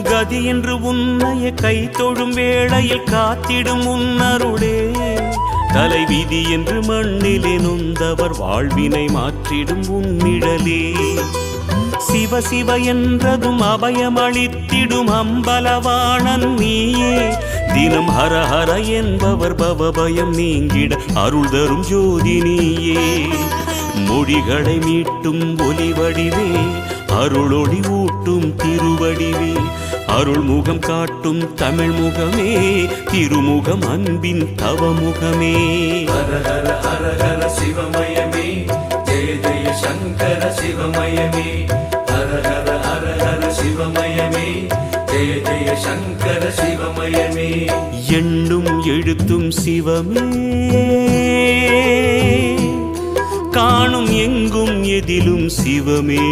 கதி என்று உன்னைய கை தொழும் வேளையில் காத்திடும் உன்னருளே தலைவிதி என்று மண்ணிலே நொந்தவர் வாழ்வினை மாற்றிடும் உன்னிழலே சிவ சிவ என்றதும் அபயமளித்திடும் அம்பலவாணன் நீயே தினம் ஹர ஹர என்பவர் பவபயம் நீங்கிட அருள் தரும் ஜோதி நீயே மொழிகளை மீட்டும் ஒலிவடிவே அருளொளி ஊட்டும் திருவடிவே அருள் முகம் காட்டும் தமிழ் முகமே திருமுகம் அன்பின் தவமுகமே ஹர ஹர ஹர ஹர சிவமயமே ஜெய ஜெய சங்கர சிவமயமே ஹர ஹர ஹர ஹர சிவமயமே ஜெய ஜெய சங்கர சிவமயமே எண்ணும் எழுத்தும் சிவமே காணும் எங்கும் எதிலும் சிவமே